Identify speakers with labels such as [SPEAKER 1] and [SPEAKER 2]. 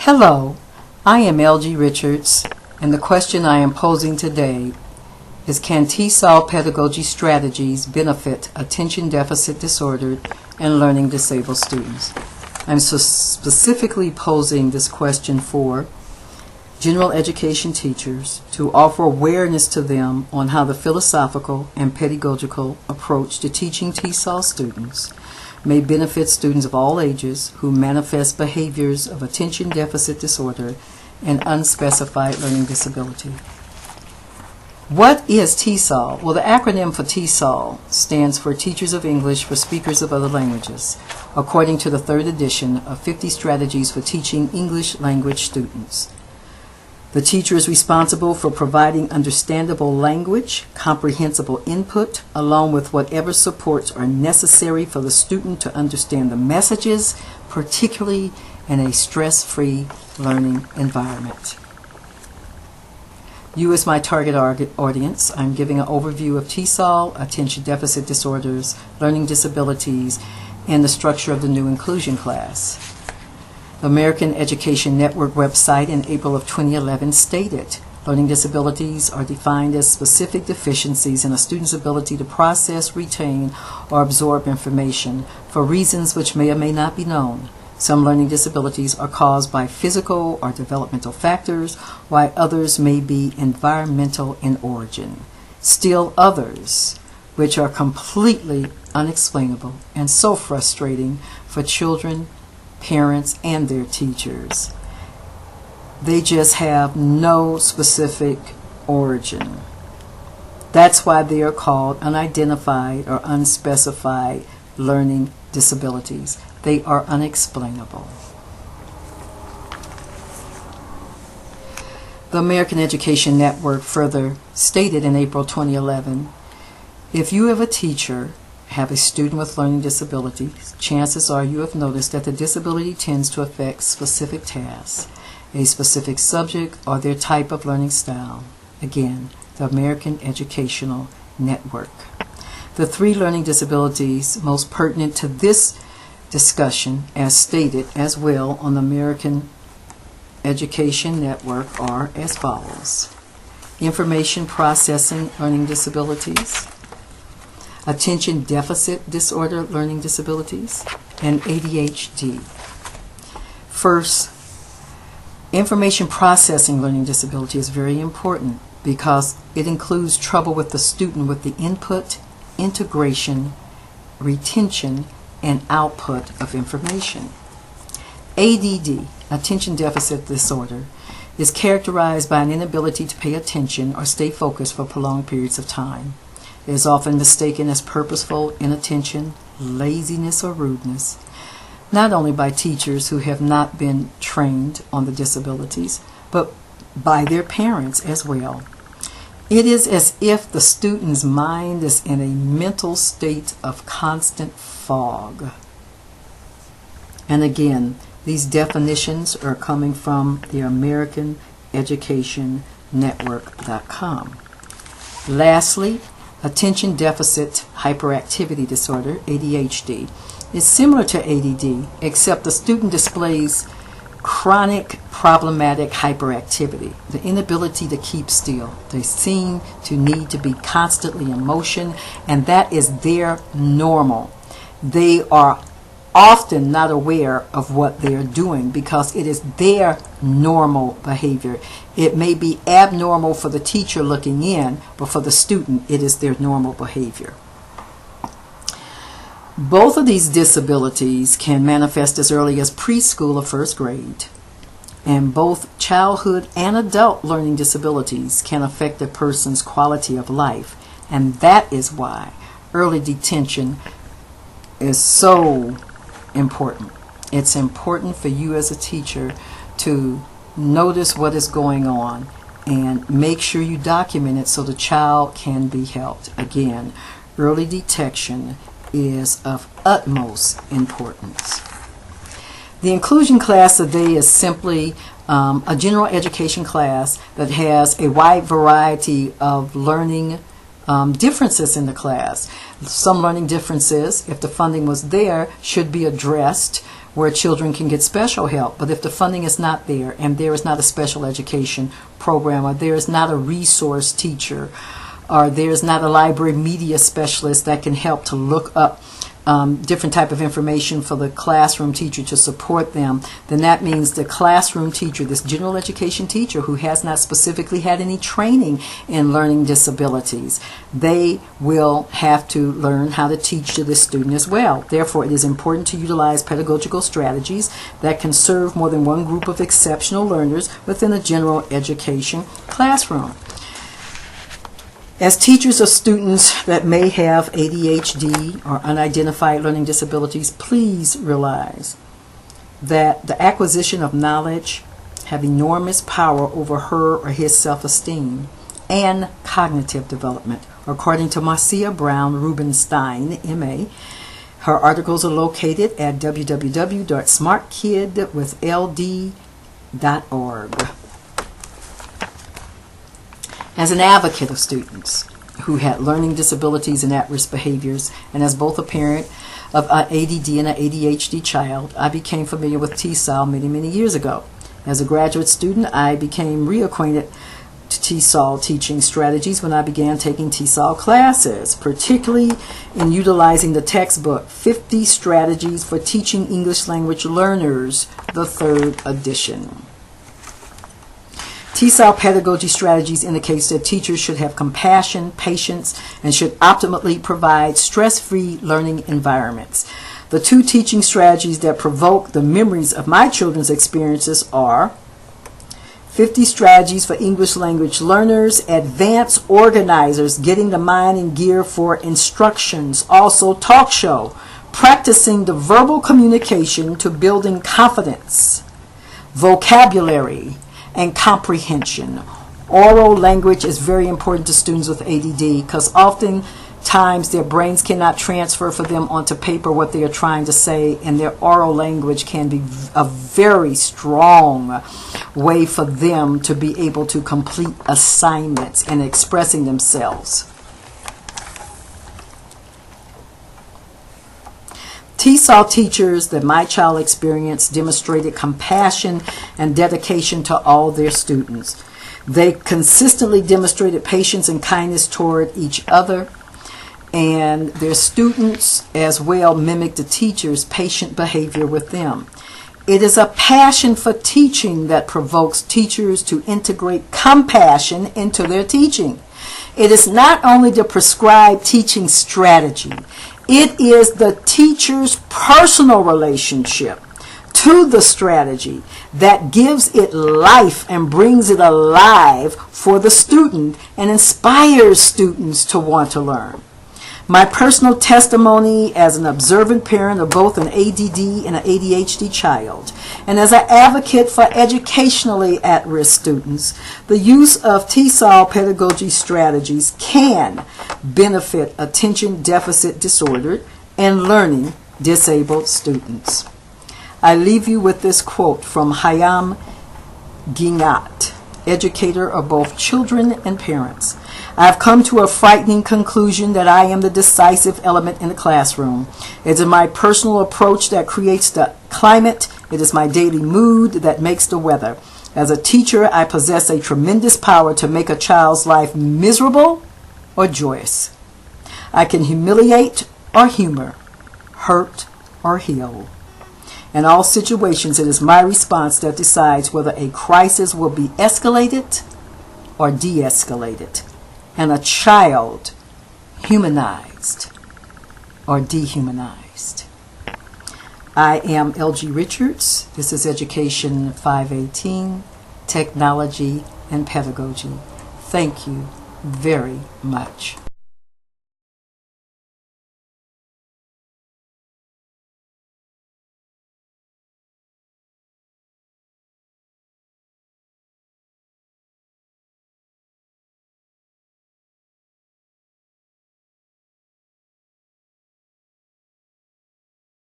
[SPEAKER 1] Hello, I am L.G. Richards, and the question I am posing today is, can Tesol pedagogy strategies benefit attention deficit disordered and learning disabled students? I'm specifically posing this question for general education teachers to offer awareness to them on how the philosophical and pedagogical approach to teaching Tesol students may benefit students of all ages who manifest behaviors of attention deficit disorder and unspecified learning disability. What is Tesol? Well, the acronym for Tesol stands for Teachers of English for Speakers of Other Languages, according to the third edition of 50 Strategies for Teaching English Language Students. The teacher is responsible for providing understandable language, comprehensible input, along with whatever supports are necessary for the student to understand the messages, particularly in a stress-free learning environment. You as my target audience, I'm giving an overview of Tesol, attention deficit disorders, learning disabilities, and the structure of the new inclusion class. The American Education Network website in April of 2011 stated, learning disabilities are defined as specific deficiencies in a student's ability to process, retain, or absorb information for reasons which may or may not be known. Some learning disabilities are caused by physical or developmental factors, while others may be environmental in origin. Still others, which are completely unexplainable and so frustrating for children, parents, and their teachers. They just have no specific origin. That's why they are called unidentified or unspecified learning disabilities. They are unexplainable. The American Education Network further stated in April 2011, if you have a teacher have a student with learning disabilities, chances are you have noticed that the disability tends to affect specific tasks, a specific subject, or their type of learning style. Again, the American Educational Network. The three learning disabilities most pertinent to this discussion, as stated as well on the American Education Network, are as follows: information processing learning disabilities, attention deficit disorder learning disabilities, and ADHD. First, information processing learning disability is very important because it includes trouble with the student with the input, integration, retention, and output of information. ADD, attention deficit disorder, is characterized by an inability to pay attention or stay focused for prolonged periods of time. It is often mistaken as purposeful inattention, laziness, or rudeness, not only by teachers who have not been trained on the disabilities, but by their parents as well. It is as if the student's mind is in a mental state of constant fog. And again, these definitions are coming from the American Education Network.com. Lastly, attention deficit hyperactivity disorder, ADHD, is similar to ADD, except the student displays chronic problematic hyperactivity, the inability to keep still. They seem to need to be constantly in motion, and that is their normal. They are often not aware of what they are doing because it is their normal behavior. It may be abnormal for the teacher looking in, but for the student, it is their normal behavior. Both of these disabilities can manifest as early as preschool or first grade, and both childhood and adult learning disabilities can affect a person's quality of life, and that is why early detection is so important. It's important for you as a teacher to notice what is going on and make sure you document it so the child can be helped. Again, early detection is of utmost importance. The inclusion class today is simply a general education class that has a wide variety of learning differences in the class. Some learning differences, if the funding was there, should be addressed where children can get special help. But if the funding is not there, and there is not a special education program, or there is not a resource teacher, or there is not a library media specialist that can help to look up different type of information for the classroom teacher to support them, then that means the classroom teacher, this general education teacher who has not specifically had any training in learning disabilities, they will have to learn how to teach to the student as well. Therefore, it is important to utilize pedagogical strategies that can serve more than one group of exceptional learners within a general education classroom. As teachers of students that may have ADHD or unidentified learning disabilities, please realize that the acquisition of knowledge have enormous power over her or his self-esteem and cognitive development. According to Marcia Brown Rubenstein, MA, her articles are located at www.smartkidwithld.org. As an advocate of students who had learning disabilities and at-risk behaviors, and as both a parent of an ADD and an ADHD child, I became familiar with Tesol many years ago. As a graduate student, I became reacquainted to Tesol teaching strategies when I began taking Tesol classes, particularly in utilizing the textbook 50 Strategies for Teaching English Language Learners, the 3rd edition. Tesol pedagogy strategies indicates that teachers should have compassion, patience, and should optimally provide stress-free learning environments. The 2 teaching strategies that provoke the memories of my children's experiences are 50 Strategies for English Language Learners, Advanced Organizers, Getting the Mind in Gear for Instructions, also Talk Show, Practicing the Verbal Communication to Building Confidence, Vocabulary, and Comprehension. Oral language is very important to students with ADD because oftentimes their brains cannot transfer for them onto paper what they are trying to say, and their oral language can be a very strong way for them to be able to complete assignments and expressing themselves. Tesol teachers that my child experienced demonstrated compassion and dedication to all their students. They consistently demonstrated patience and kindness toward each other, and their students as well mimicked the teachers' patient behavior with them. It is a passion for teaching that provokes teachers to integrate compassion into their teaching. It is not only the prescribed teaching strategy, it is the teacher's personal relationship to the strategy that gives it life and brings it alive for the student and inspires students to want to learn. My personal testimony as an observant parent of both an ADD and an ADHD child, and as an advocate for educationally at-risk students, the use of Tesol pedagogy strategies can benefit attention deficit disorder and learning disabled students. I leave you with this quote from Hayam Ginat, educator of both children and parents. I have come to a frightening conclusion that I am the decisive element in the classroom. It is my personal approach that creates the climate. It is my daily mood that makes the weather. As a teacher, I possess a tremendous power to make a child's life miserable or joyous. I can humiliate or humor, hurt or heal. In all situations, it is my response that decides whether a crisis will be escalated or de-escalated, and a child humanized or dehumanized. I am L.G. Richards. This is Education 518, Technology and Pedagogy. Thank you very much.